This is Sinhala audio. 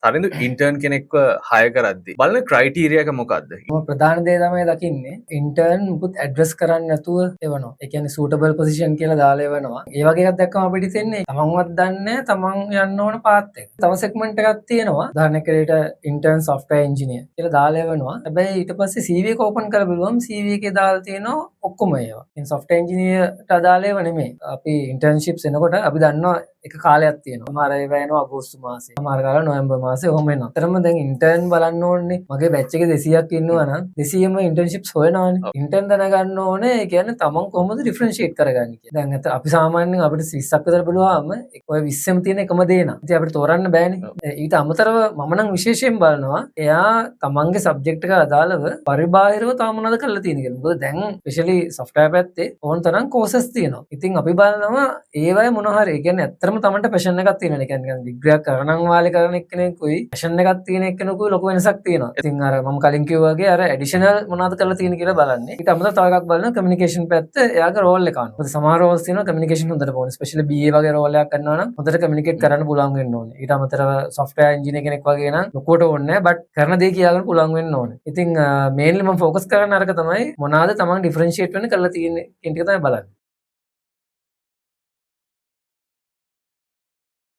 තරිඳු ඉන්ටර්න් කෙනෙක්ව හය කරද්දි බලන ක්‍රයිටීරියා එක මොකක්ද? මම ප්‍රධාන දේ තමයි දකින්නේ ඉන්ටර්න් මුකුත් ඇඩ්‍රස් කරන්න නැතුව එවනවා. ඒ කියන්නේ සූටබල් පොසිෂන් කියලා දාලා එවනවා. ඒ වගේ එකක් දැක්කම අපිට හිතෙන්නේ තමන්වත් දන්නේ තමන් යන්න ඕන පාත් එක. තව සෙග්මන්ට් එකක් තියෙනවා. උදාහරණයක් විදිහට ඉන්ටර්න් සොෆ්ට්වෙයාර් ඉන්ජිනියර් කියලා දාලා එවනවා. හැබැයි ඊට පස්සේ CV එක ඕපන් කරලා බලුවම CV එකේ දාලා තියෙනවා ඔක්කොම ඒවා. ඉතින් සොෆ්ට්වෙයාර් ඉන්ජිනියර්ට අදාළ ඒවා නෙමෙයි. අපි ඉන්ටර්න්ෂිප්ස් එනකොට අපි දන්නවා එක කාලයක් තියෙනවා. සමහර ඒවා එනවා අගෝස්තු මාසේ. සමහර කාලවල නොවැම්බර් මාසේ ඔහොම එනවා. අතරම දැන් ඉන්ටර්න් බලන්න ඕනේ. මගේ බැච් එකේ 200ක් ඉන්නවා නම් 200ම ඉන්ටර්න්ෂිප්ස් හොයනවානේ. ඉන්ටර්න් දැනගන්න ඕනේ. ඒ කියන්නේ තමන් කොහොමද ඩිෆරන්ෂিয়েට් කරගන්නේ කියලා. දැන් අපි සාමාන්‍යයෙන් අපිට 30ක් විතර බලුවාම ඔය 20ෙම තියෙන එකම දේ නා. ඉතින් අපිට තෝරන්න බෑනේ. ඊට අමතරව මම නම් විශේෂයෙන් බලනවා එයා තමන්ගේ සබ්ජෙක්ට් එකට අදාළව පරිබාහිරව තව මොනවද කරලා තියෙන්නේ කියලා. මොකද දැන් ස්පෙෂලි සොෆ්ට්වෙයාර් පැත්තේ ඕන තරම් කෝසස් තියෙනවා. ඉතින් අපි බලනවා ඒවයි මොන හරි. ඒ කියන්නේ ඇත්තටම තමන්ට පැෂන් එකක් තියෙනවා. ඒ කියන්නේ ඩිග්‍රියක් කරනන් වාලේ කරන එක්කෙනෙකුයි පැෂන් එකක් තියෙන එක්කෙනෙකුයි ලොකු වෙනසක් තියෙනවා. ඉතින් අර මම කලින් කිව්වා වගේ අර ඇඩිෂනල් මොනවද කරලා තියෙන්නේ කියලා බලන්නේ. ඊට අමතරව තව එකක් බලනවා කමියුනිකේෂන් පැත්ත එයාගේ රෝල් එක අනුව. මොකද සමහර රෝල්ස් තියෙනවා කමියුනිකේෂන් හොඳට ඕනේ. ස්පෙෂලි BA වගේ රෝල් එකක් කරනවා නම් හොඳට කමියුනිකේට් කරන්න පුළුවන් වෙන්න ඕනේ. ඊට අමතරව සොෆ්ට්වෙයාර් ඉන්ජිනියර් කෙනෙක් වගේ නම් ලොකුවට ඕනේ නැහැ. බට් කරන දේ කියාගන්න පුළුවන් වෙන්න ඕනේ. ඉතින් මේන්ලි මම ફોකස් කරන අරක තමයි මොනවාද තමන් ඩිෆරන්ෂিয়েට් වෙන්න කරලා තියෙන්නේ කියන එක තමයි බලන්නේ.